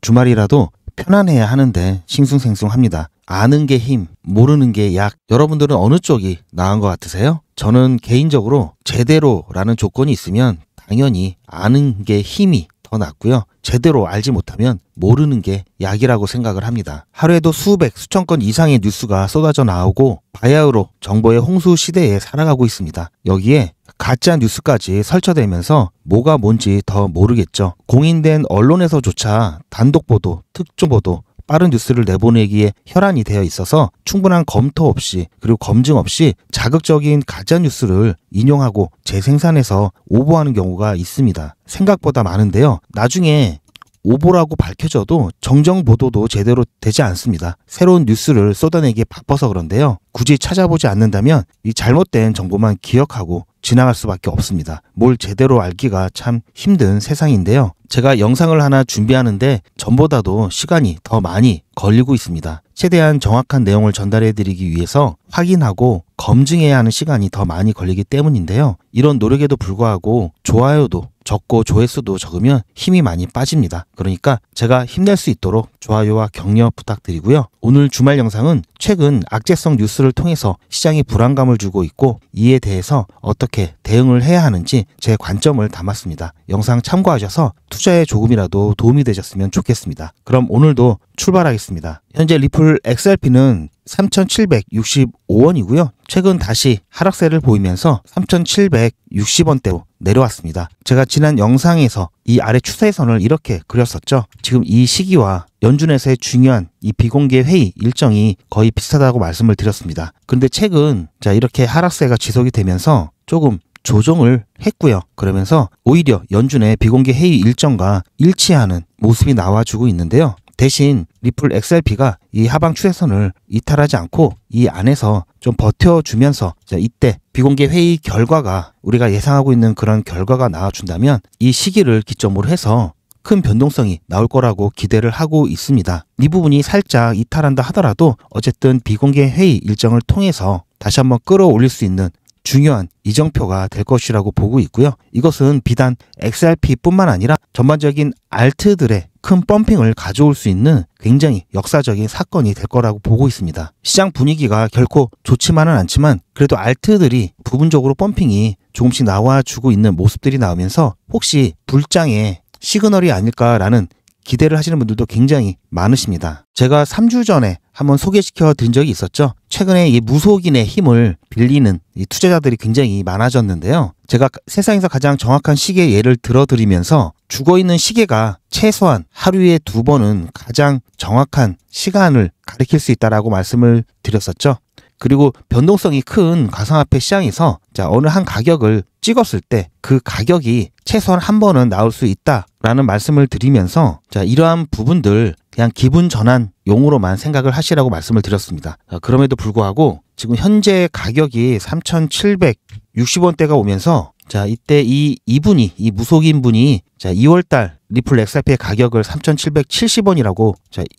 주말이라도 편안해야 하는데 싱숭생숭합니다. 아는 게 힘, 모르는 게 약. 여러분들은 어느 쪽이 나은 것 같으세요? 저는 개인적으로 제대로라는 조건이 있으면 당연히 아는 게 힘이 더 낫고요. 제대로 알지 못하면 모르는 게 약이라고 생각을 합니다. 하루에도 수백, 수천 건 이상의 뉴스가 쏟아져 나오고 바야흐로 정보의 홍수 시대에 살아가고 있습니다. 여기에 가짜 뉴스까지 설쳐대면서 뭐가 뭔지 더 모르겠죠. 공인된 언론에서조차 단독 보도, 특종 보도, 빠른 뉴스를 내보내기에 혈안이 되어 있어서 충분한 검토 없이 그리고 검증 없이 자극적인 가짜 뉴스를 인용하고 재생산해서 오보하는 경우가 있습니다. 생각보다 많은데요. 나중에 오보라고 밝혀져도 정정 보도도 제대로 되지 않습니다. 새로운 뉴스를 쏟아내기에 바빠서 그런데요. 굳이 찾아보지 않는다면 이 잘못된 정보만 기억하고 지나갈 수밖에 없습니다. 뭘 제대로 알기가 참 힘든 세상인데요. 제가 영상을 하나 준비하는데 전보다도 시간이 더 많이 걸리고 있습니다. 최대한 정확한 내용을 전달해드리기 위해서 확인하고 검증해야 하는 시간이 더 많이 걸리기 때문인데요. 이런 노력에도 불구하고 좋아요도 적고 조회수도 적으면 힘이 많이 빠집니다. 그러니까 제가 힘낼 수 있도록 좋아요와 격려 부탁드리고요. 오늘 주말 영상은 최근 악재성 뉴스를 통해서 시장에 불안감을 주고 있고 이에 대해서 어떻게 대응을 해야 하는지 제 관점을 담았습니다. 영상 참고하셔서 투자에 조금이라도 도움이 되셨으면 좋겠습니다. 그럼 오늘도 출발하겠습니다. 현재 리플 XRP는 3,765원이고요. 최근 다시 하락세를 보이면서 3,760원대로 내려왔습니다. 제가 지난 영상에서 이 아래 추세선을 이렇게 그렸었죠. 지금 이 시기와 연준에서의 중요한 이 비공개 회의 일정이 거의 비슷하다고 말씀을 드렸습니다. 그런데 최근 이렇게 하락세가 지속이 되면서 조금 조정을 했고요. 그러면서 오히려 연준의 비공개 회의 일정과 일치하는 모습이 나와주고 있는데요. 대신 리플 XRP가 이 하방 추세선을 이탈하지 않고 이 안에서 좀 버텨주면서 이때 비공개 회의 결과가 우리가 예상하고 있는 그런 결과가 나와준다면 이 시기를 기점으로 해서 큰 변동성이 나올 거라고 기대를 하고 있습니다. 이 부분이 살짝 이탈한다 하더라도 어쨌든 비공개 회의 일정을 통해서 다시 한번 끌어올릴 수 있는 중요한 이정표가 될 것이라고 보고 있고요. 이것은 비단 XRP뿐만 아니라 전반적인 알트들의 큰 펌핑을 가져올 수 있는 굉장히 역사적인 사건이 될 거라고 보고 있습니다. 시장 분위기가 결코 좋지만은 않지만 그래도 알트들이 부분적으로 펌핑이 조금씩 나와주고 있는 모습들이 나오면서 혹시 불장의 시그널이 아닐까라는 기대를 하시는 분들도 굉장히 많으십니다. 제가 3주 전에 한번 소개시켜 드린 적이 있었죠. 최근에 이 무속인의 힘을 빌리는 이 투자자들이 굉장히 많아졌는데요. 제가 세상에서 가장 정확한 시계 예를 들어드리면서 죽어있는 시계가 최소한 하루에 2번은 가장 정확한 시간을 가리킬 수 있다라고 말씀을 드렸었죠. 그리고 변동성이 큰 가상화폐 시장에서 어느 한 가격을 찍었을 때 그 가격이 최소한 한 번은 나올 수 있다라는 말씀을 드리면서 이러한 부분들 그냥 기분 전환 용으로만 생각을 하시라고 말씀을 드렸습니다. 그럼에도 불구하고 지금 현재 가격이 3,760원대가 오면서 이때 이분이 이 무속인 분이 2월달 리플 XRP의 가격을 3,770원이라고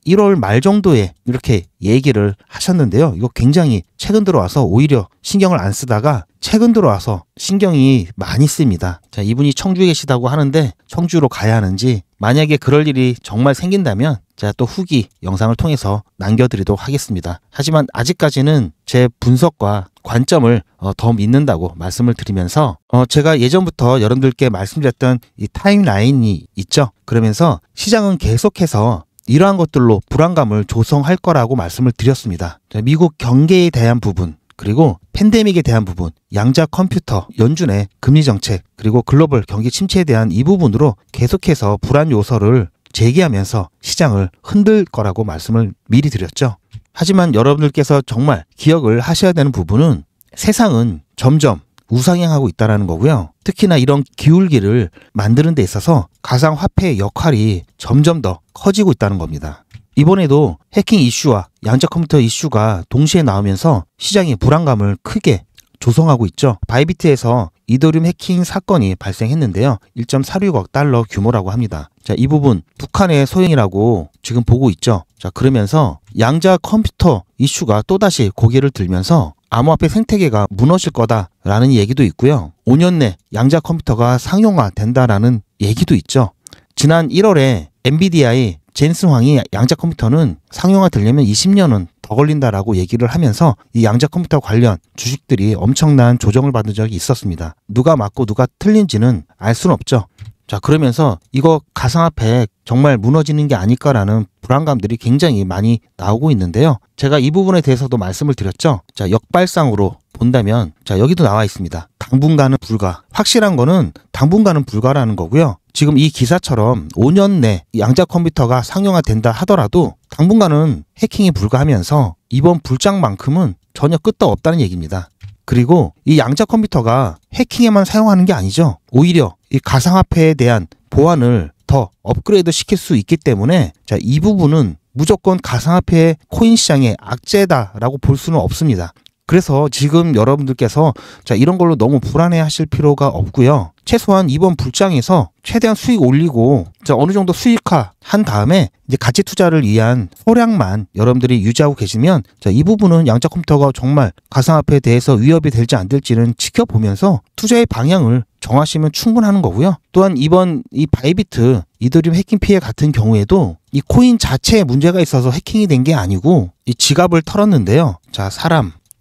1월 말 정도에 이렇게 얘기를 하셨는데요. 이거 굉장히 최근 들어와서 오히려 신경을 안 쓰다가 최근 들어와서 신경이 많이 씁니다. 이분이 청주에 계시다고 하는데 청주로 가야 하는지 만약에 그럴 일이 정말 생긴다면 제가 또 후기 영상을 통해서 남겨드리도록 하겠습니다. 하지만 아직까지는 제 분석과 관점을 더 믿는다고 말씀을 드리면서 제가 예전부터 여러분들께 말씀드렸던 이 타임라인이 있죠. 그러면서 시장은 계속해서 이러한 것들로 불안감을 조성할 거라고 말씀을 드렸습니다. 미국 경제에 대한 부분 그리고 팬데믹에 대한 부분, 양자 컴퓨터, 연준의 금리 정책, 그리고 글로벌 경기 침체에 대한 이 부분으로 계속해서 불안 요소를 제기하면서 시장을 흔들 거라고 말씀을 미리 드렸죠. 하지만 여러분들께서 정말 기억을 하셔야 되는 부분은 세상은 점점 우상향하고 있다는 거고요. 특히나 이런 기울기를 만드는 데 있어서 가상화폐의 역할이 점점 더 커지고 있다는 겁니다. 이번에도 해킹 이슈와 양자 컴퓨터 이슈가 동시에 나오면서 시장이 불안감을 크게 조성하고 있죠. 바이비트에서 이더리움 해킹 사건이 발생했는데요. 1.46억 달러 규모라고 합니다. 이 부분 북한의 소행이라고 지금 보고 있죠. 그러면서 양자 컴퓨터 이슈가 또다시 고개를 들면서 암호화폐 생태계가 무너질 거다라는 얘기도 있고요. 5년 내 양자 컴퓨터가 상용화 된다라는 얘기도 있죠. 지난 1월에 엔비디아의 제임스 황이 양자 컴퓨터는 상용화 되려면 20년은 더 걸린다라고 얘기를 하면서 이 양자 컴퓨터 관련 주식들이 엄청난 조정을 받은 적이 있었습니다. 누가 맞고 누가 틀린지는 알 수는 없죠. 자, 그러면서 이거 가상화폐 정말 무너지는 게 아닐까라는 불안감들이 굉장히 많이 나오고 있는데요. 제가 이 부분에 대해서도 말씀을 드렸죠. 자, 역발상으로 본다면 자, 여기도 나와 있습니다. 당분간은 불가. 확실한 거는 당분간은 불가라는 거고요. 지금 이 기사처럼 5년 내 양자 컴퓨터가 상용화된다 하더라도 당분간은 해킹이 불가하면서 이번 불장만큼은 전혀 끄떡 없다는 얘기입니다. 그리고 이 양자 컴퓨터가 해킹에만 사용하는 게 아니죠. 오히려 이 가상화폐에 대한 보안을 더 업그레이드 시킬 수 있기 때문에 자, 이 부분은 무조건 가상화폐 코인 시장의 악재다라고 볼 수는 없습니다. 그래서 지금 여러분들께서 자, 이런 걸로 너무 불안해 하실 필요가 없고요. 최소한 이번 불장에서 최대한 수익 올리고 자, 어느 정도 수익화 한 다음에 이제 가치 투자를 위한 소량만 여러분들이 유지하고 계시면 자, 이 부분은 양자 컴퓨터가 정말 가상화폐에 대해서 위협이 될지 안 될지는 지켜보면서 투자의 방향을 정하시면 충분하는 거고요. 또한 이번 이 바이비트 이더리움 해킹 피해 같은 경우에도 이 코인 자체에 문제가 있어서 해킹이 된 게 아니고 이 지갑을 털었는데요. 자,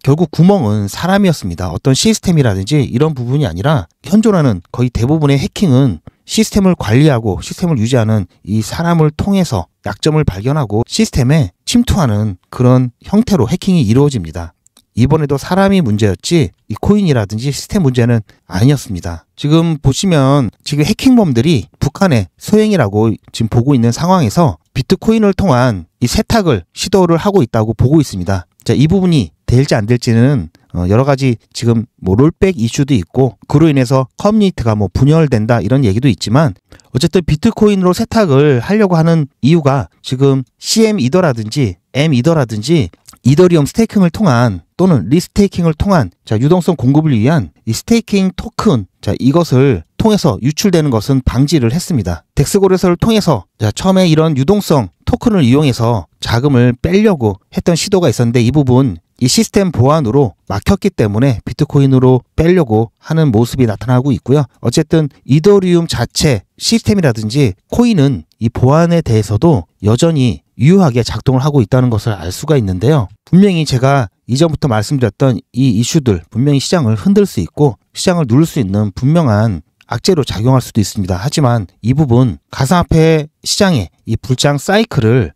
결국 구멍은 사람이었습니다. 어떤 시스템이라든지 이런 부분이 아니라 현존하는 거의 대부분의 해킹은 시스템을 관리하고 시스템을 유지하는 이 사람을 통해서 약점을 발견하고 시스템에 침투하는 그런 형태로 해킹이 이루어집니다. 이번에도 사람이 문제였지 이 코인이라든지 시스템 문제는 아니었습니다. 지금 보시면 지금 해킹범들이 북한의 소행이라고 지금 보고 있는 상황에서 비트코인을 통한 이 세탁을 시도를 하고 있다고 보고 있습니다. 자, 이 부분이 될지 안 될지는 여러 가지 지금 뭐 롤백 이슈도 있고 그로 인해서 커뮤니티가 뭐 분열된다 이런 얘기도 있지만 어쨌든 비트코인으로 세탁을 하려고 하는 이유가 지금 CM 이더라든지 M 이더라든지 이더리움 스테이킹을 통한 또는 리스테이킹을 통한 자, 유동성 공급을 위한 이 스테이킹 토큰 자, 이것을 통해서 유출되는 것은 방지를 했습니다. 덱스 거래소를 통해서 자, 처음에 이런 유동성 토큰을 이용해서 자금을 빼려고 했던 시도가 있었는데 이 부분 이 시스템 보안으로 막혔기 때문에 비트코인으로 빼려고 하는 모습이 나타나고 있고요. 어쨌든 이더리움 자체 시스템이라든지 코인은 이 보안에 대해서도 여전히 유효하게 작동을 하고 있다는 것을 알 수가 있는데요. 분명히 제가 이전부터 말씀드렸던 이 이슈들 분명히 시장을 흔들 수 있고 시장을 누를 수 있는 분명한 악재로 작용할 수도 있습니다. 하지만 이 부분 가상화폐 시장의 이 불장 사이클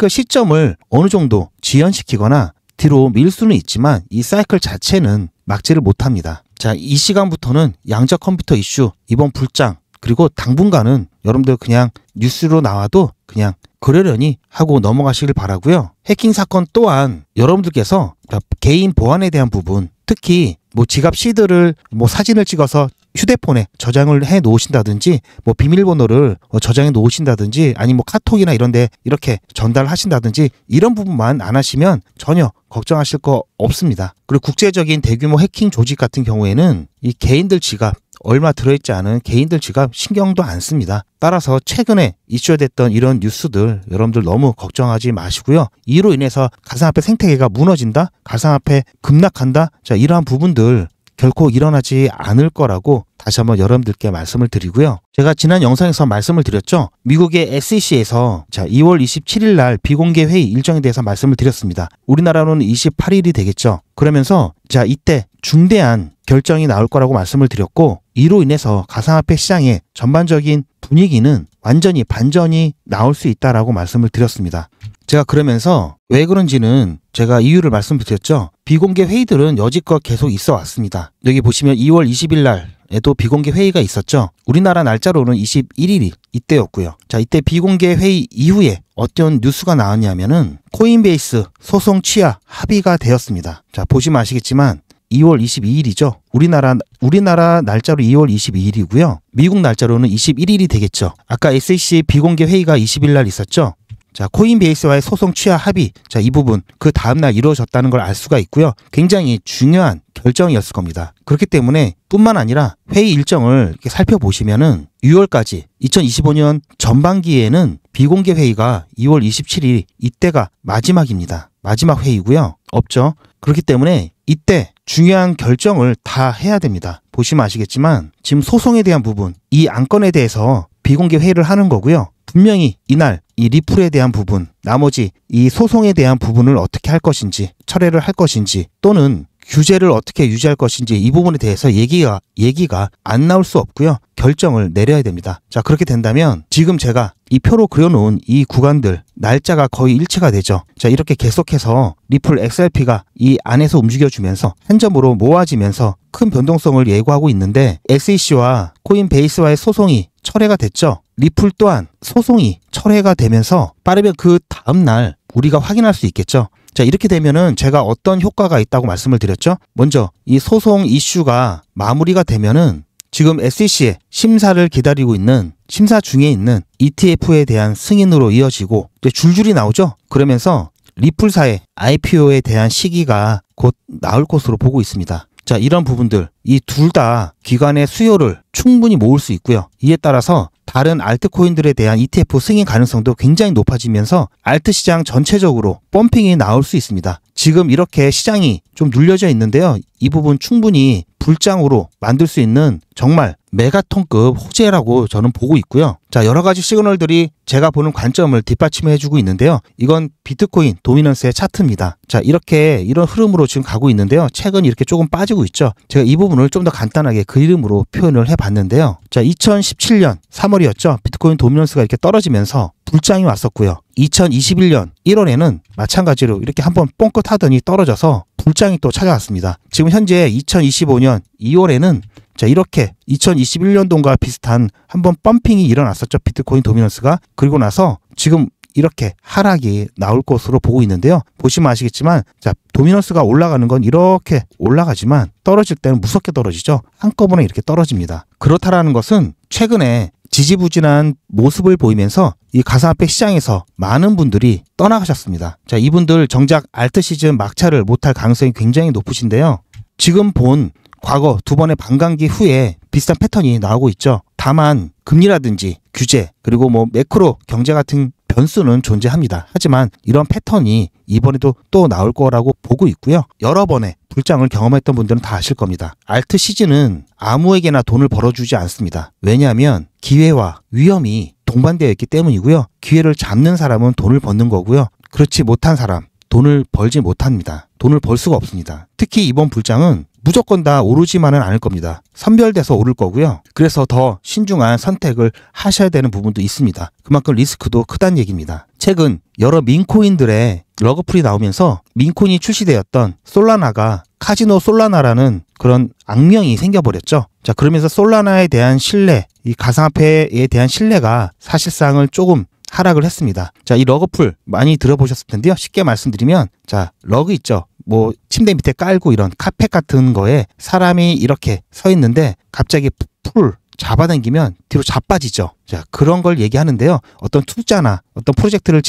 시점을 어느 정도 지연시키거나 뒤로 밀 수는 있지만 이 사이클 자체는 막지를 못합니다. 자, 이 시간부터는 양자 컴퓨터 이슈, 이번 불장, 그리고 당분간은 여러분들 그냥 뉴스로 나와도 그냥 그러려니 하고 넘어가시길 바라고요. 해킹 사건 또한 여러분들께서 개인 보안에 대한 부분, 특히 뭐 지갑 시드를 뭐 사진을 찍어서 휴대폰에 저장을 해 놓으신다든지 뭐 비밀번호를 저장해 놓으신다든지 아니 뭐 카톡이나 이런데 이렇게 전달하신다든지 이런 부분만 안 하시면 전혀 걱정하실 거 없습니다. 그리고 국제적인 대규모 해킹 조직 같은 경우에는 이 개인들 지갑 얼마 들어있지 않은 개인들 지갑 신경도 안 씁니다. 따라서 최근에 이슈됐던 이런 뉴스들 여러분들 너무 걱정하지 마시고요. 이로 인해서 가상화폐 생태계가 무너진다? 가상화폐 급락한다? 자, 이러한 부분들 결코 일어나지 않을 거라고 다시 한번 여러분들께 말씀을 드리고요. 제가 지난 영상에서 말씀을 드렸죠. 미국의 SEC에서 자, 2월 27일 날 비공개 회의 일정에 대해서 말씀을 드렸습니다. 우리나라로는 28일이 되겠죠. 그러면서 자, 이때 중대한 결정이 나올 거라고 말씀을 드렸고 이로 인해서 가상화폐 시장의 전반적인 분위기는 완전히 반전이 나올 수 있다라고 말씀을 드렸습니다. 제가 그러면서 왜 그런지는 제가 이유를 말씀드렸죠. 비공개 회의들은 여지껏 계속 있어 왔습니다. 여기 보시면 2월 20일 날에도 비공개 회의가 있었죠. 우리나라 날짜로는 21일이 이때였고요. 자, 이때 비공개 회의 이후에 어떤 뉴스가 나왔냐면은 코인베이스 소송 취하 합의가 되었습니다. 자, 보시면 아시겠지만 2월 22일이죠. 우리나라 날짜로 2월 22일이고요. 미국 날짜로는 21일이 되겠죠. 아까 SEC 비공개 회의가 20일 날 있었죠. 자, 코인베이스와의 소송 취하 합의. 자, 이 부분 그 다음날 이루어졌다는 걸 알 수가 있고요. 굉장히 중요한 결정이었을 겁니다. 그렇기 때문에 뿐만 아니라 회의 일정을 이렇게 살펴보시면은 6월까지 2025년 전반기에는 비공개 회의가 2월 27일 이때가 마지막입니다. 마지막 회의고요. 없죠. 그렇기 때문에 이때 중요한 결정을 다 해야 됩니다. 보시면 아시겠지만 지금 소송에 대한 부분, 이 안건에 대해서 비공개 회의를 하는 거고요. 분명히 이날 이 리플에 대한 부분, 나머지 이 소송에 대한 부분을 어떻게 할 것인지, 철회를 할 것인지, 또는 규제를 어떻게 유지할 것인지 이 부분에 대해서 얘기가 안 나올 수 없고요. 결정을 내려야 됩니다. 자, 그렇게 된다면 지금 제가 이 표로 그려놓은 이 구간들 날짜가 거의 일치가 되죠. 자, 이렇게 계속해서 리플 XRP가 이 안에서 움직여주면서 한 점으로 모아지면서 큰 변동성을 예고하고 있는데 SEC와 코인베이스와의 소송이 철회가 됐죠. 리플 또한 소송이 철회가 되면서 빠르면 그 다음날 우리가 확인할 수 있겠죠. 자, 이렇게 되면은 제가 어떤 효과가 있다고 말씀을 드렸죠. 먼저 이 소송 이슈가 마무리가 되면은 지금 SEC의 심사를 기다리고 있는, 심사 중에 있는 ETF에 대한 승인으로 이어지고 이제 줄줄이 나오죠. 그러면서 리플사의 IPO에 대한 시기가 곧 나올 것으로 보고 있습니다. 자, 이런 부분들 이 둘 다 기관의 수요를 충분히 모을 수 있고요. 이에 따라서 다른 알트코인들에 대한 ETF 승인 가능성도 굉장히 높아지면서 알트 시장 전체적으로 펌핑이 나올 수 있습니다. 지금 이렇게 시장이 좀 눌려져 있는데요. 이 부분 충분히 불장으로 만들 수 있는 정말 메가톤급 호재라고 저는 보고 있고요. 자, 여러 가지 시그널들이 제가 보는 관점을 뒷받침해주고 있는데요. 이건 비트코인 도미넌스의 차트입니다. 자, 이렇게 이런 흐름으로 지금 가고 있는데요. 최근 이렇게 조금 빠지고 있죠. 제가 이 부분을 좀 더 간단하게 그림으로 표현을 해봤는데요. 자, 2017년 3월이었죠. 비트코인 도미넌스가 이렇게 떨어지면서 불장이 왔었고요. 2021년 1월에는 마찬가지로 이렇게 한번 뻥끗 하더니 떨어져서 불장이 또 찾아왔습니다. 지금 현재 2025년 2월에는 자, 이렇게 2021년도과 비슷한 한번 펌핑이 일어났었죠. 비트코인 도미넌스가. 그리고 나서 지금 이렇게 하락이 나올 것으로 보고 있는데요. 보시면 아시겠지만 자, 도미넌스가 올라가는 건 이렇게 올라가지만 떨어질 때는 무섭게 떨어지죠. 한꺼번에 이렇게 떨어집니다. 그렇다라는 것은 최근에 지지부진한 모습을 보이면서 이 가상화폐 시장에서 많은 분들이 떠나가셨습니다. 자, 이분들 정작 알트 시즌 막차를 못할 가능성이 굉장히 높으신데요. 지금 본 과거 두 번의 반감기 후에 비슷한 패턴이 나오고 있죠. 다만 금리라든지 규제 그리고 뭐 매크로 경제 같은 변수는 존재합니다. 하지만 이런 패턴이 이번에도 또 나올 거라고 보고 있고요. 여러 번의 불장을 경험했던 분들은 다 아실 겁니다. 알트 시즌은 아무에게나 돈을 벌어주지 않습니다. 왜냐하면 기회와 위험이 동반되어 있기 때문이고요. 기회를 잡는 사람은 돈을 버는 거고요. 그렇지 못한 사람 돈을 벌지 못합니다. 돈을 벌 수가 없습니다. 특히 이번 불장은 무조건 다 오르지만은 않을 겁니다. 선별돼서 오를 거고요. 그래서 더 신중한 선택을 하셔야 되는 부분도 있습니다. 그만큼 리스크도 크다는 얘기입니다. 최근 여러 민코인들의 러그풀이 나오면서 민코인이 출시되었던 솔라나가 카지노 솔라나라는 그런 악명이 생겨버렸죠. 자, 그러면서 솔라나에 대한 신뢰, 이 가상화폐에 대한 신뢰가 사실상을 조금 하락을 했습니다. 자, 이 러그풀 많이 들어보셨을 텐데요. 쉽게 말씀드리면 자, 러그 있죠. 뭐 침대 밑에 깔고 이런 카펫 같은 거에 사람이 이렇게 서 있는데 갑자기 풀 잡아당기면 뒤로 자빠지죠. 자, 그런 걸 얘기하는데요. 어떤 투자나 어떤 프로젝트를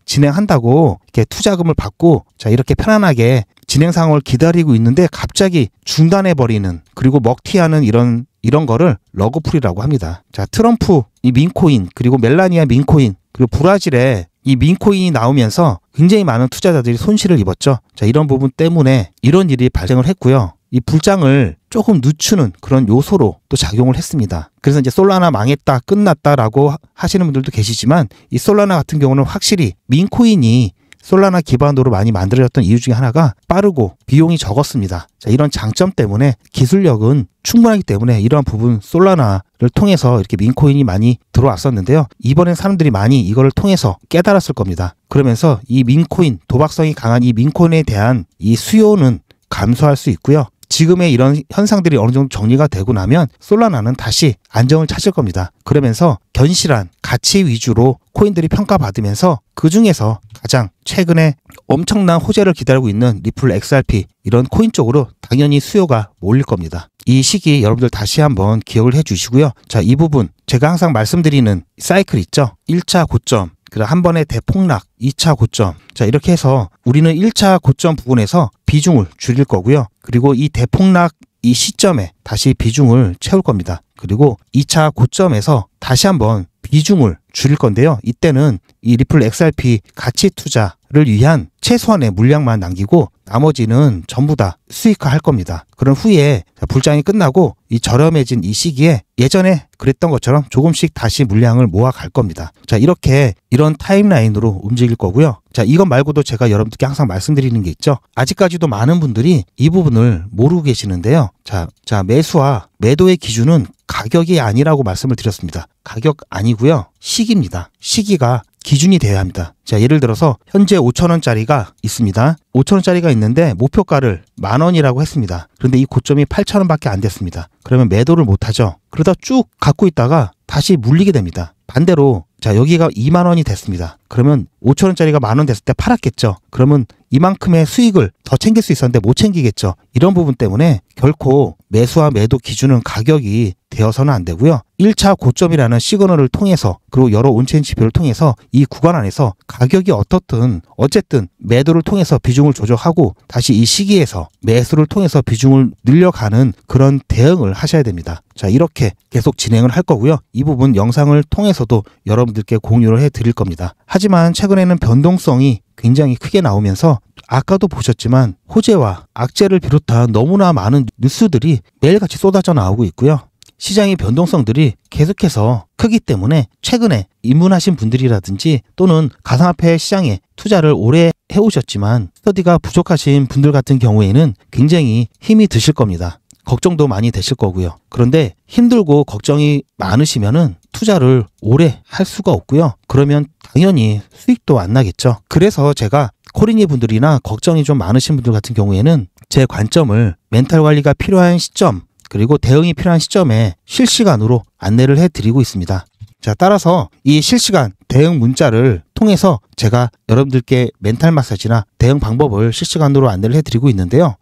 진행한다고 이렇게 투자금을 받고 자, 이렇게 편안하게 진행 상황을 기다리고 있는데 갑자기 중단해버리는 그리고 먹튀하는 이런 거를 러그풀이라고 합니다. 자, 트럼프 이 민코인 그리고 멜라니아 민코인 그리고 브라질에 이 민코인이 나오면서 굉장히 많은 투자자들이 손실을 입었죠. 자, 이런 부분 때문에 이런 일이 발생을 했고요. 이 불장을 조금 늦추는 그런 요소로 또 작용을 했습니다. 그래서 이제 솔라나 망했다, 끝났다라고 하시는 분들도 계시지만 이 솔라나 같은 경우는 확실히 민코인이 솔라나 기반으로 많이 만들어졌던 이유 중에 하나가 빠르고 비용이 적었습니다. 자, 이런 장점 때문에 기술력은 충분하기 때문에 이러한 부분 솔라나를 통해서 이렇게 민코인이 많이 들어왔었는데요. 이번엔 사람들이 많이 이거를 통해서 깨달았을 겁니다. 그러면서 이 민코인, 도박성이 강한 이 민코인에 대한 이 수요는 감소할 수 있고요. 지금의 이런 현상들이 어느 정도 정리가 되고 나면 솔라나는 다시 안정을 찾을 겁니다. 그러면서 견실한 가치 위주로 코인들이 평가받으면서 그 중에서 가장 최근에 엄청난 호재를 기다리고 있는 리플 XRP 이런 코인 쪽으로 당연히 수요가 몰릴 겁니다. 이 시기 여러분들 다시 한번 기억을 해 주시고요. 자, 이 부분 제가 항상 말씀드리는 사이클 있죠. 1차 고점, 그다음 한 번의 대폭락, 2차 고점. 자, 이렇게 해서 우리는 1차 고점 부분에서 비중을 줄일 거고요. 그리고 이 대폭락 이 시점에 다시 비중을 채울 겁니다. 그리고 2차 고점에서 다시 한번 비중을 줄일 건데요. 이때는 이 리플 XRP 가치 투자를 위한 최소한의 물량만 남기고 나머지는 전부 다 수익화 할 겁니다. 그런 후에 불장이 끝나고 이 저렴해진 이 시기에 예전에 그랬던 것처럼 조금씩 다시 물량을 모아 갈 겁니다. 자, 이런 타임라인으로 움직일 거고요. 자, 이것 말고도 제가 여러분들께 항상 말씀드리는 게 있죠. 아직까지도 많은 분들이 이 부분을 모르고 계시는데요. 자, 매수와 매도의 기준은 가격이 아니라고 말씀을 드렸습니다. 가격 아니고요. 시기입니다. 시기가 기준이 되어야 합니다. 자, 예를 들어서 현재 5,000원짜리가 있습니다. 5,000원짜리가 있는데 목표가를 10,000원이라고 했습니다. 그런데 이 고점이 8,000원밖에 안 됐습니다. 그러면 매도를 못하죠. 그러다 쭉 갖고 있다가 다시 물리게 됩니다. 반대로 자, 여기가 20,000원이 됐습니다. 그러면 5,000원짜리가 10,000원 됐을 때 팔았겠죠. 그러면 이만큼의 수익을 더 챙길 수 있었는데 못 챙기겠죠. 이런 부분 때문에 결코 매수와 매도 기준은 가격이 되어서는 안 되고요. 1차 고점이라는 시그널을 통해서 그리고 여러 온체인 지표를 통해서 이 구간 안에서 가격이 어쨌든 매도를 통해서 비중을 조정하고 다시 이 시기에서 매수를 통해서 비중을 늘려가는 그런 대응을 하셔야 됩니다. 자, 이렇게 계속 진행을 할 거고요. 이 부분 영상을 통해서도 여러분들께 공유를 해드릴 겁니다. 하지만 최근에는 변동성이 굉장히 크게 나오면서 아까도 보셨지만 호재와 악재를 비롯한 너무나 많은 뉴스들이 매일같이 쏟아져 나오고 있고요. 시장의 변동성들이 계속해서 크기 때문에 최근에 입문하신 분들이라든지 또는 가상화폐 시장에 투자를 오래 해오셨지만 스터디가 부족하신 분들 같은 경우에는 굉장히 힘이 드실 겁니다. 걱정도 많이 되실 거고요. 그런데 힘들고 걱정이 많으시면은 투자를 오래 할 수가 없고요. 그러면 당연히 수익도 안 나겠죠. 그래서 제가 코린이 분들이나 걱정이 좀 많으신 분들 같은 경우에는 제 관점을 멘탈 관리가 필요한 시점 그리고 대응이 필요한 시점에 실시간으로 안내를 해드리고 있습니다. 자, 따라서 이 실시간 대응 문자를 통해서 제가 여러분들께 멘탈 마사지나 대응 방법을 실시간으로 안내를 해드리고 있는데요.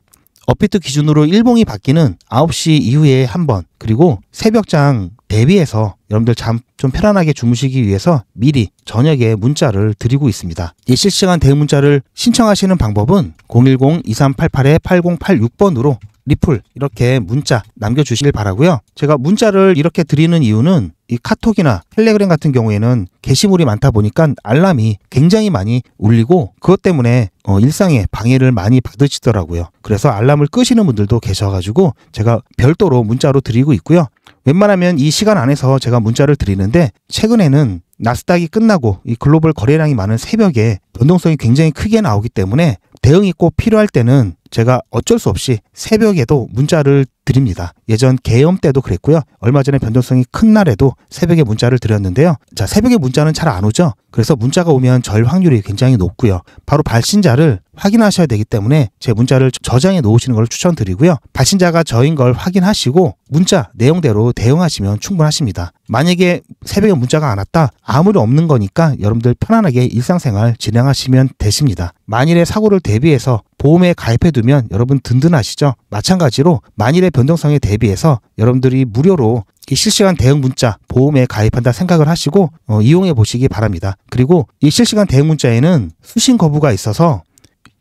업비트 기준으로 일봉이 바뀌는 9시 이후에 한 번, 그리고 새벽장 대비해서 여러분들 잠 좀 편안하게 주무시기 위해서 미리 저녁에 문자를 드리고 있습니다. 이 실시간 대응 문자를 신청하시는 방법은 010-2388-8086번으로 리플 이렇게 문자 남겨주시길 바라고요. 제가 문자를 이렇게 드리는 이유는 이 카톡이나 텔레그램 같은 경우에는 게시물이 많다 보니까 알람이 굉장히 많이 울리고 그것 때문에 일상에 방해를 많이 받으시더라고요. 그래서 알람을 끄시는 분들도 계셔가지고 제가 별도로 문자로 드리고 있고요. 웬만하면 이 시간 안에서 제가 문자를 드리는데 최근에는 나스닥이 끝나고 이 글로벌 거래량이 많은 새벽에 변동성이 굉장히 크게 나오기 때문에 대응이 꼭 필요할 때는 제가 어쩔 수 없이 새벽에도 문자를 드립니다. 예전 계엄 때도 그랬고요. 얼마 전에 변동성이 큰 날에도 새벽에 문자를 드렸는데요. 자, 새벽에 문자는 잘 안 오죠. 그래서 문자가 오면 절 확률이 굉장히 높고요. 바로 발신자를 확인하셔야 되기 때문에 제 문자를 저장해 놓으시는 걸 추천드리고요. 발신자가 저인 걸 확인하시고 문자 내용대로 대응하시면 충분하십니다. 만약에 새벽에 문자가 안 왔다? 아무리 없는 거니까 여러분들 편안하게 일상생활 진행하시면 되십니다. 만일의 사고를 대비해서 보험에 가입해두면 여러분 든든하시죠? 마찬가지로 만일의 변동성에 대비해서 여러분들이 무료로 이 실시간 대응 문자 보험에 가입한다 생각을 하시고 이용해 보시기 바랍니다. 그리고 이 실시간 대응 문자에는 수신 거부가 있어서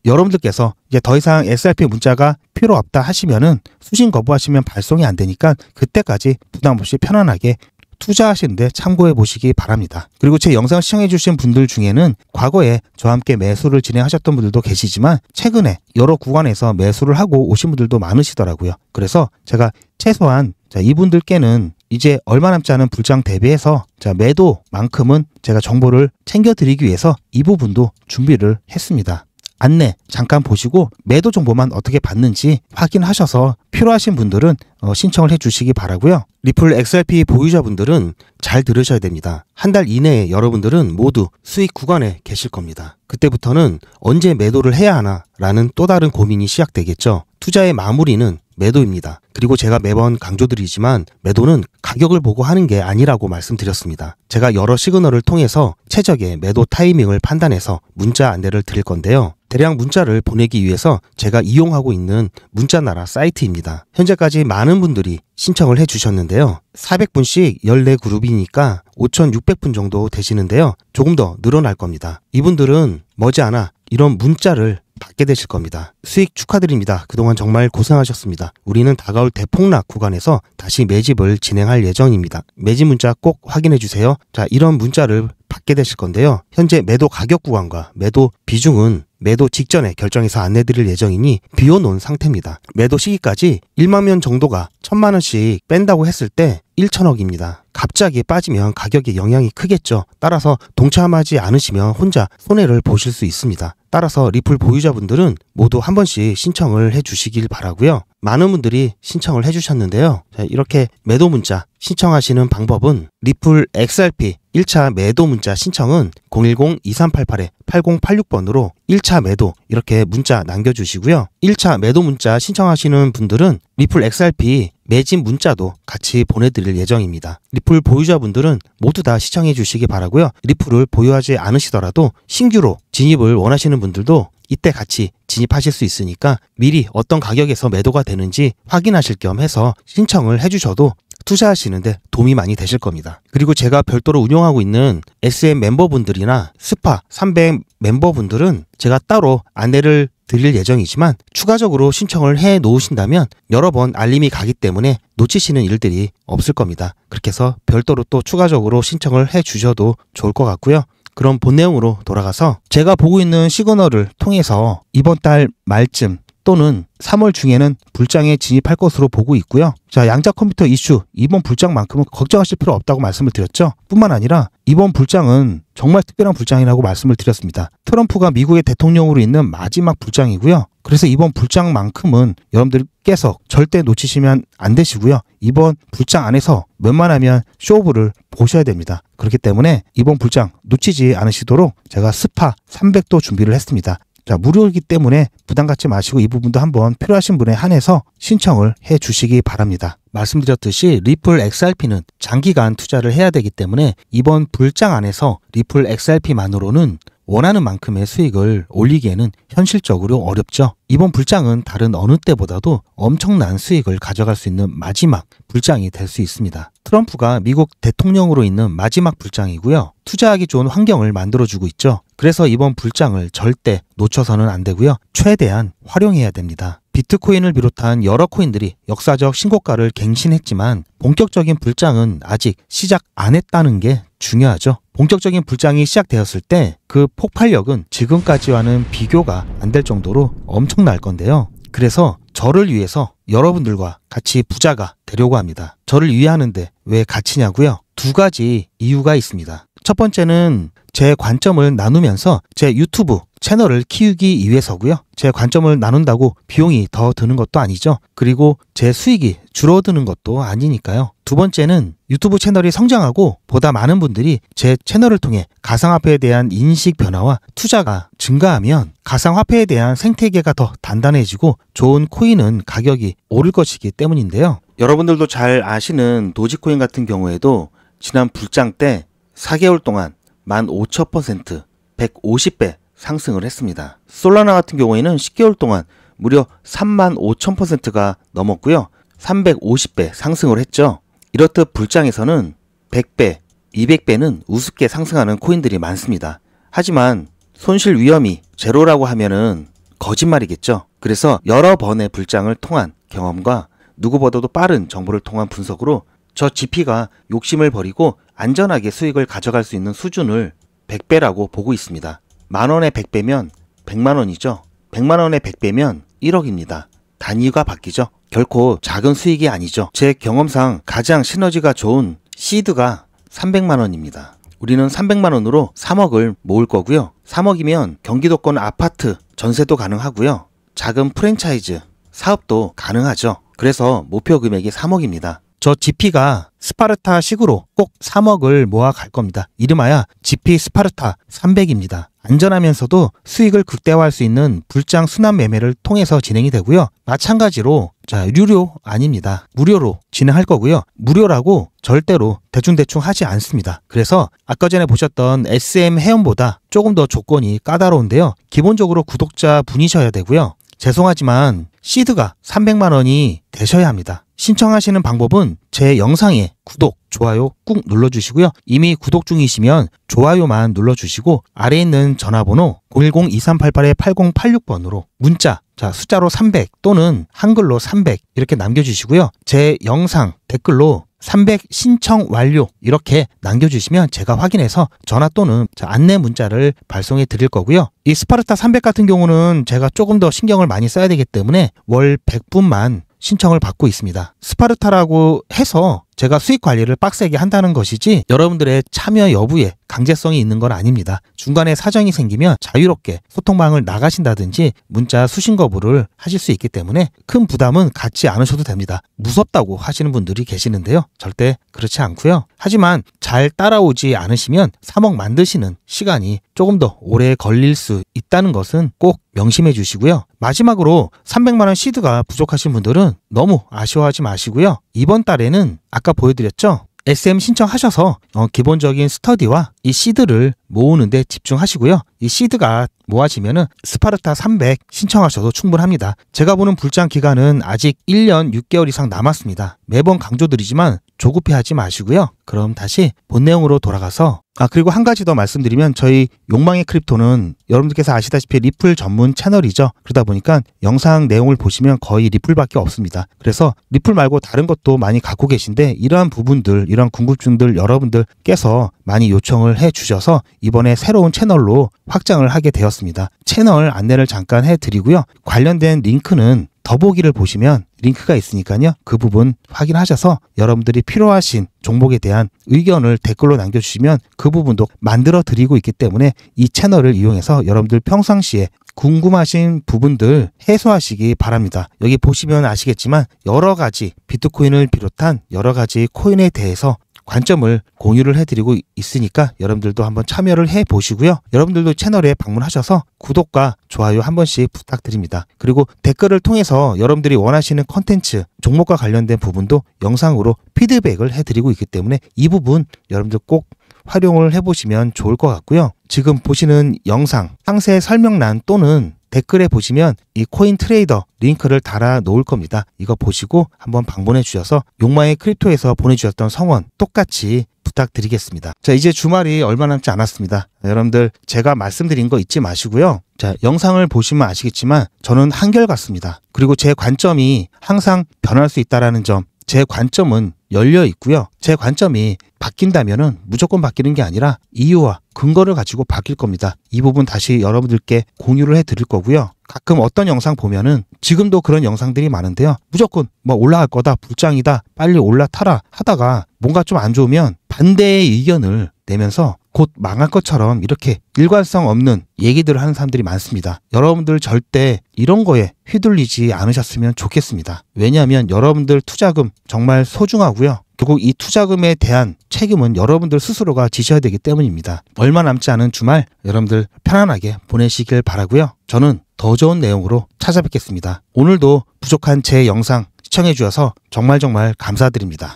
여러분들께서 이제 더 이상 SRP 문자가 필요 없다 하시면은 수신 거부하시면 발송이 안 되니까 그때까지 부담 없이 편안하게 투자하시는데 참고해 보시기 바랍니다. 그리고 제 영상 시청해 주신 분들 중에는 과거에 저와 함께 매수를 진행하셨던 분들도 계시지만 최근에 여러 구간에서 매수를 하고 오신 분들도 많으시더라고요. 그래서 제가 최소한 이분들께는 이제 얼마 남지 않은 불장 대비해서 매도만큼은 제가 정보를 챙겨드리기 위해서 이 부분도 준비를 했습니다. 안내 잠깐 보시고 매도 정보만 어떻게 받는지 확인하셔서 필요하신 분들은 신청을 해주시기 바라고요. 리플 XRP 보유자분들은 잘 들으셔야 됩니다. 한 달 이내에 여러분들은 모두 수익 구간에 계실 겁니다. 그때부터는 언제 매도를 해야 하나 라는 또 다른 고민이 시작되겠죠. 투자의 마무리는 매도입니다. 그리고 제가 매번 강조드리지만 매도는 가격을 보고 하는 게 아니라고 말씀드렸습니다. 제가 여러 시그널을 통해서 최적의 매도 타이밍을 판단해서 문자 안내를 드릴 건데요. 대량 문자를 보내기 위해서 제가 이용하고 있는 문자나라 사이트입니다. 현재까지 많은 분들이 신청을 해주셨는데요. 400분씩 14그룹이니까 5,600분 정도 되시는데요. 조금 더 늘어날 겁니다. 이분들은 머지않아 이런 문자를 받게 되실 겁니다. 수익 축하드립니다. 그동안 정말 고생하셨습니다. 우리는 다가올 대폭락 구간에서 다시 매집을 진행할 예정입니다. 매집 문자 꼭 확인해 주세요. 자, 이런 문자를 받게 되실 건데요. 현재 매도 가격 구간과 매도 비중은 매도 직전에 결정해서 안내드릴 예정이니 비워놓은 상태입니다. 매도 시기까지 1만 명 정도가 1,000만 원씩 뺀다고 했을 때 1천억입니다. 갑자기 빠지면 가격에 영향이 크겠죠. 따라서 동참하지 않으시면 혼자 손해를 보실 수 있습니다. 따라서 리플 보유자분들은 모두 한 번씩 신청을 해주시길 바라고요. 많은 분들이 신청을 해주셨는데요. 자, 이렇게 매도 문자 신청하시는 방법은 리플 XRP 1차 매도 문자 신청은 010-2388-8086번으로 1차 매도 이렇게 문자 남겨주시고요. 1차 매도 문자 신청하시는 분들은 리플 XRP 매집 문자도 같이 보내드릴 예정입니다. 리플 보유자분들은 모두 다 시청해 주시기 바라고요. 리플을 보유하지 않으시더라도 신규로 진입을 원하시는 분들도 이때 같이 진입하실 수 있으니까 미리 어떤 가격에서 매도가 되는지 확인하실 겸 해서 신청을 해주셔도 투자하시는데 도움이 많이 되실 겁니다. 그리고 제가 별도로 운영하고 있는 SM 멤버분들이나 스파 300 멤버분들은 제가 따로 안내를 드릴 예정이지만 추가적으로 신청을 해 놓으신다면 여러 번 알림이 가기 때문에 놓치시는 일들이 없을 겁니다. 그렇게 해서 별도로 또 추가적으로 신청을 해 주셔도 좋을 것 같고요. 그럼 본 내용으로 돌아가서 제가 보고 있는 시그널을 통해서 이번 달 말쯤 또는 3월 중에는 불장에 진입할 것으로 보고 있고요. 자, 양자 컴퓨터 이슈 이번 불장만큼은 걱정하실 필요 없다고 말씀을 드렸죠. 뿐만 아니라 이번 불장은 정말 특별한 불장이라고 말씀을 드렸습니다. 트럼프가 미국의 대통령으로 있는 마지막 불장이고요. 그래서 이번 불장만큼은 여러분들께서 절대 놓치시면 안 되시고요. 이번 불장 안에서 웬만하면 쇼부를 보셔야 됩니다. 그렇기 때문에 이번 불장 놓치지 않으시도록 제가 스파 300도 준비를 했습니다. 자, 무료이기 때문에 부담 갖지 마시고 이 부분도 한번 필요하신 분에 한해서 신청을 해 주시기 바랍니다. 말씀드렸듯이 리플 XRP는 장기간 투자를 해야 되기 때문에 이번 불장 안에서 리플 XRP만으로는 원하는 만큼의 수익을 올리기에는 현실적으로 어렵죠. 이번 불장은 다른 어느 때보다도 엄청난 수익을 가져갈 수 있는 마지막 불장이 될 수 있습니다. 트럼프가 미국 대통령으로 있는 마지막 불장이고요. 투자하기 좋은 환경을 만들어주고 있죠. 그래서 이번 불장을 절대 놓쳐서는 안 되고요. 최대한 활용해야 됩니다. 비트코인을 비롯한 여러 코인들이 역사적 신고가를 갱신했지만 본격적인 불장은 아직 시작 안 했다는 게 중요하죠. 본격적인 불장이 시작되었을 때 그 폭발력은 지금까지와는 비교가 안 될 정도로 엄청날 건데요. 그래서 저를 위해서 여러분들과 같이 부자가 되려고 합니다. 저를 위하는데 왜 같이냐고요? 두 가지 이유가 있습니다. 첫 번째는 제 관점을 나누면서 제 유튜브 채널을 키우기 위해서고요. 제 관점을 나눈다고 비용이 더 드는 것도 아니죠. 그리고 제 수익이 줄어드는 것도 아니니까요. 두 번째는 유튜브 채널이 성장하고 보다 많은 분들이 제 채널을 통해 가상화폐에 대한 인식 변화와 투자가 증가하면 가상화폐에 대한 생태계가 더 단단해지고 좋은 코인은 가격이 오를 것이기 때문인데요. 여러분들도 잘 아시는 도지코인 같은 경우에도 지난 불장 때 4개월 동안 15,000%, 150배 상승을 했습니다. 솔라나 같은 경우에는 10개월 동안 무려 35,000%가 넘었고요. 350배 상승을 했죠. 이렇듯 불장에서는 100배, 200배는 우습게 상승하는 코인들이 많습니다. 하지만 손실 위험이 제로라고 하면은 거짓말이겠죠. 그래서 여러 번의 불장을 통한 경험과 누구보다도 빠른 정보를 통한 분석으로 저 GP가 욕심을 버리고 안전하게 수익을 가져갈 수 있는 수준을 100배라고 보고 있습니다. 만원에 100배면 100만원이죠. 100만원에 100배면 1억입니다. 단위가 바뀌죠. 결코 작은 수익이 아니죠. 제 경험상 가장 시너지가 좋은 시드가 300만원입니다. 우리는 300만원으로 3억을 모을 거고요. 3억이면 경기도권 아파트 전세도 가능하고요. 작은 프랜차이즈 사업도 가능하죠. 그래서 목표 금액이 3억입니다. 저 GP가 스파르타식으로 꼭 3억을 모아 갈 겁니다. 이름하여 GP 스파르타 300입니다. 안전하면서도 수익을 극대화할 수 있는 불장 순환 매매를 통해서 진행이 되고요. 마찬가지로 유료 아닙니다. 무료로 진행할 거고요. 무료라고 절대로 대충대충 하지 않습니다. 그래서 아까 전에 보셨던 SM 회원보다 조금 더 조건이 까다로운데요. 기본적으로 구독자 분이셔야 되고요. 죄송하지만 시드가 300만원이 되셔야 합니다. 신청하시는 방법은 제 영상에 구독, 좋아요 꾹 눌러주시고요. 이미 구독 중이시면 좋아요만 눌러주시고 아래에 있는 전화번호 010-2388-8086번으로 문자 숫자로 300 또는 한글로 300 이렇게 남겨주시고요. 제 영상 댓글로 300 신청 완료 이렇게 남겨주시면 제가 확인해서 전화 또는 안내 문자를 발송해 드릴 거고요. 이 스파르타 300 같은 경우는 제가 조금 더 신경을 많이 써야 되기 때문에 월 100분만 신청을 받고 있습니다. 스파르타라고 해서 제가 수익 관리를 빡세게 한다는 것이지 여러분들의 참여 여부에 강제성이 있는 건 아닙니다. 중간에 사정이 생기면 자유롭게 소통방을 나가신다든지 문자 수신 거부를 하실 수 있기 때문에 큰 부담은 갖지 않으셔도 됩니다. 무섭다고 하시는 분들이 계시는데요. 절대 그렇지 않고요. 하지만 잘 따라오지 않으시면 3억 만드시는 시간이 조금 더 오래 걸릴 수 있다는 것은 꼭 명심해 주시고요. 마지막으로 300만 원 시드가 부족하신 분들은 너무 아쉬워하지 마시고요. 이번 달에는 아까 보여드렸죠? SM 신청하셔서 기본적인 스터디와 이 시드를 모으는데 집중하시고요. 이 시드가 모아지면은 스파르타 300 신청하셔도 충분합니다. 제가 보는 불장 기간은 아직 1년 6개월 이상 남았습니다. 매번 강조드리지만 조급해하지 마시고요. 그럼 다시 본 내용으로 돌아가서 그리고 한 가지 더 말씀드리면 저희 욕망의 크립토는 여러분들께서 아시다시피 리플 전문 채널이죠. 그러다 보니까 영상 내용을 보시면 거의 리플밖에 없습니다. 그래서 리플 말고 다른 것도 많이 갖고 계신데 이러한 부분들, 이러한 궁금증들 여러분들께서 많이 요청을 해 주셔서 이번에 새로운 채널로 확장을 하게 되었습니다. 채널 안내를 잠깐 해드리고요. 관련된 링크는 더보기를 보시면 링크가 있으니까요. 그 부분 확인하셔서 여러분들이 필요하신 종목에 대한 의견을 댓글로 남겨주시면 그 부분도 만들어 드리고 있기 때문에 이 채널을 이용해서 여러분들 평상시에 궁금하신 부분들 해소하시기 바랍니다. 여기 보시면 아시겠지만 여러 가지 비트코인을 비롯한 여러 가지 코인에 대해서 관점을 공유를 해드리고 있으니까 여러분들도 한번 참여를 해보시고요. 여러분들도 채널에 방문하셔서 구독과 좋아요 한 번씩 부탁드립니다. 그리고 댓글을 통해서 여러분들이 원하시는 컨텐츠, 종목과 관련된 부분도 영상으로 피드백을 해드리고 있기 때문에 이 부분 여러분들 꼭 활용을 해보시면 좋을 것 같고요. 지금 보시는 영상 상세 설명란 또는 댓글에 보시면 이 코인 트레이더 링크를 달아 놓을 겁니다. 이거 보시고 한번 방문해 주셔서 욕망의 크립토에서 보내주셨던 성원 똑같이 부탁드리겠습니다. 자, 이제 주말이 얼마 남지 않았습니다. 여러분들 제가 말씀드린 거 잊지 마시고요. 자, 영상을 보시면 아시겠지만 저는 한결같습니다. 그리고 제 관점이 항상 변할 수 있다는 점, 제 관점은 열려 있고요. 제 관점이 바뀐다면은 무조건 바뀌는 게 아니라 이유와 근거를 가지고 바뀔 겁니다. 이 부분 다시 여러분들께 공유를 해드릴 거고요. 가끔 어떤 영상 보면은 지금도 그런 영상들이 많은데요. 무조건 올라갈 거다, 불장이다, 빨리 올라타라 하다가 뭔가 좀 안 좋으면 반대의 의견을 내면서 곧 망할 것처럼 이렇게 일관성 없는 얘기들을 하는 사람들이 많습니다. 여러분들 절대 이런 거에 휘둘리지 않으셨으면 좋겠습니다. 왜냐하면 여러분들 투자금 정말 소중하고요. 결국 이 투자금에 대한 책임은 여러분들 스스로가 지셔야 되기 때문입니다. 얼마 남지 않은 주말 여러분들 편안하게 보내시길 바라고요. 저는 더 좋은 내용으로 찾아뵙겠습니다. 오늘도 부족한 제 영상 시청해 주셔서 정말 감사드립니다.